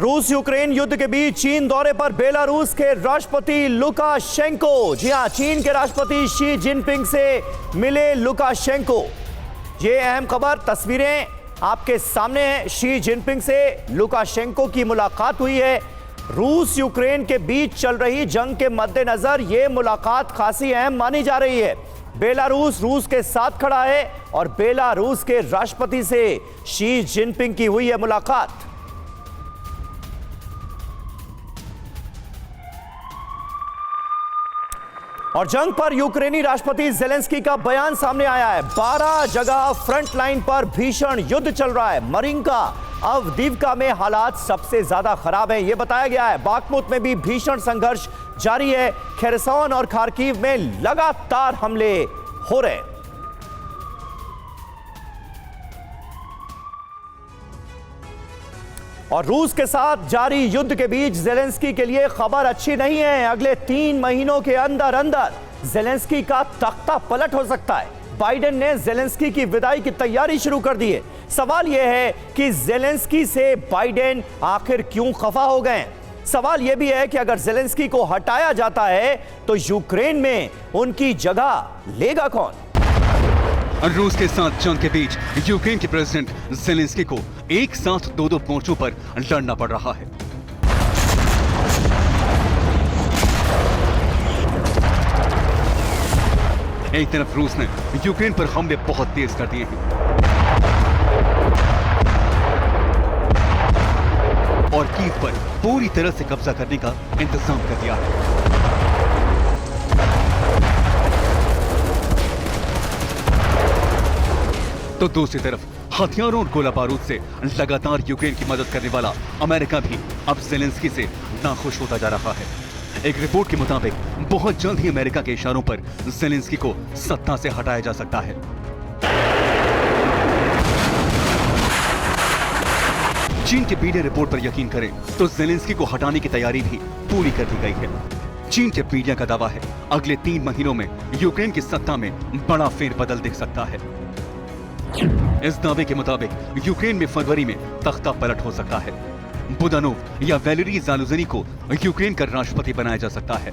रूस यूक्रेन युद्ध के बीच चीन दौरे पर बेलारूस के राष्ट्रपति लुकाशेंको। जी हां, चीन के राष्ट्रपति शी जिनपिंग से मिले लुकाशेंको। ये अहम खबर, तस्वीरें आपके सामने हैं। शी जिनपिंग से लुकाशेंको की मुलाकात हुई है। रूस यूक्रेन के बीच चल रही जंग के मद्देनजर यह मुलाकात खासी अहम मानी जा रही है। बेलारूस रूस के साथ खड़ा है और बेलारूस के राष्ट्रपति से शी जिनपिंग की हुई है मुलाकात। और जंग पर यूक्रेनी राष्ट्रपति जेलेंस्की का बयान सामने आया है। 12 जगह फ्रंट लाइन पर भीषण युद्ध चल रहा है। मरिंका, अवदीवका में हालात सबसे ज्यादा खराब है, यह बताया गया है। बाखमुत में भी भीषण संघर्ष जारी है। खेरसोन और खार्किव में लगातार हमले हो रहे हैं। और रूस के साथ जारी युद्ध के बीच जेलेंस्की के लिए खबर अच्छी नहीं है। अगले 3 महीनों के अंदर अंदर जेलेंस्की का तख्ता पलट हो सकता है। बाइडेन ने जेलेंस्की की विदाई की तैयारी शुरू कर दी है। सवाल यह है कि जेलेंस्की से बाइडेन आखिर क्यों खफा हो गए। सवाल यह भी है कि अगर जेलेंस्की को हटाया जाता है तो यूक्रेन में उनकी जगह लेगा कौन। रूस के साथ जंग के बीच यूक्रेन के प्रेसिडेंट जेलेंस्की को एक साथ दो मोर्चों पर लड़ना पड़ रहा है। एक तरफ रूस ने यूक्रेन पर हमले बहुत तेज कर दिए हैं और कीव पर पूरी तरह से कब्जा करने का इंतजाम कर दिया है। तो दूसरी तरफ हथियारों और गोला बारूद से लगातार यूक्रेन की मदद करने वाला अमेरिका भी अब जेलेंस्की से नाखुश होता जा रहा है। एक रिपोर्ट के मुताबिक बहुत जल्द ही अमेरिका के इशारों पर जेलेंस्की को सत्ता से हटाया जा सकता है। चीन के मीडिया रिपोर्ट पर यकीन करें तो जेलेंस्की को हटाने की तैयारी भी पूरी कर दी गई है। चीन के मीडिया का दावा है अगले 3 महीनों में यूक्रेन की सत्ता में बड़ा फेरबदल दिख सकता है। इस दावे के मुताबिक यूक्रेन में फरवरी में तख्ता पलट हो सकता है। बुदानोव या वैलेरी ज़ालुझनी को यूक्रेन का राष्ट्रपति बनाया जा सकता है।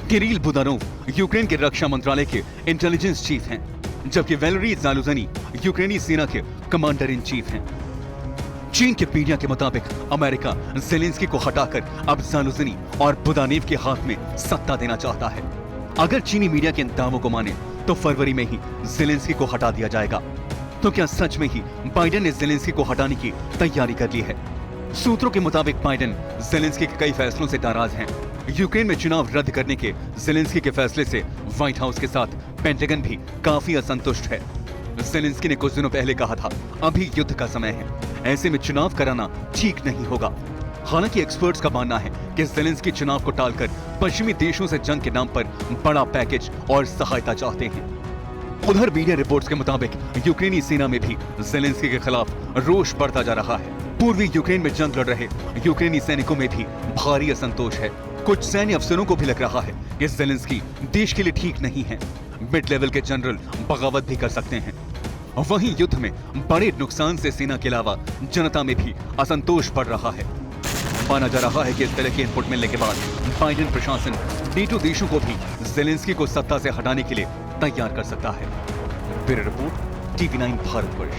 किरिल बुदानोव यूक्रेन के रक्षा मंत्रालय के इंटेलिजेंस चीफ हैं, जबकि वैलेरी ज़ालुझनी यूक्रेनी सेना के कमांडर इन चीफ हैं। चीन के मीडिया के मुताबिक अमेरिका जेलेंस्की को हटाकर अब ज़ालुझनी और बुदानेव के हाथ में सत्ता देना चाहता है। अगर चीनी मीडिया के इन दावों को माने तो फरवरी में ही जेलेंस्की को हटा दिया जाएगा। तो क्या सच में ही बाइडेन ने जेलेंस्की को हटाने की तैयारी कर ली है? सूत्रों के मुताबिक बाइडेन जेलेंस्की के कई फैसलों से नाराज हैं। यूक्रेन में चुनाव रद्द करने के जेलेंस्की के फैसले से व्हाइट हाउस के साथ पेंटागन भी काफी असंतुष्ट है। जेलेंस्की ने कुछ दिनों पहले कहा था अभी युद्ध का समय है, ऐसे में चुनाव कराना ठीक नहीं होगा। हालांकि एक्सपर्ट्स का मानना है कि जेलेंस्की चुनाव को टालकर पश्चिमी देशों से जंग के नाम पर बड़ा पैकेज और सहायता चाहते हैं। उधर मीडिया रिपोर्ट्स के मुताबिक यूक्रेनी सेना में भी जेलेंस्की के खिलाफ रोष बढ़ता जा रहा है। पूर्वी यूक्रेन में जंग लड़ रहे यूक्रेनी सैनिकों में भी भारी असंतोष है। कुछ सैन्य अफसरों को भी लग रहा है कि जेलेंस्की देश के लिए ठीक नहीं है। मिड लेवल के जनरल बगावत भी कर सकते हैं। वहीं युद्ध में बड़े नुकसान से सेना के अलावा जनता में भी असंतोष बढ़ रहा है। माना जा रहा है कि इस तरह के इनपुट मिलने के बाद बाइडेन प्रशासन नेटो देशों को भी जेलेंस्की को सत्ता से हटाने के लिए तैयार कर सकता है। Bureau report, TV9 Bharatvarsh.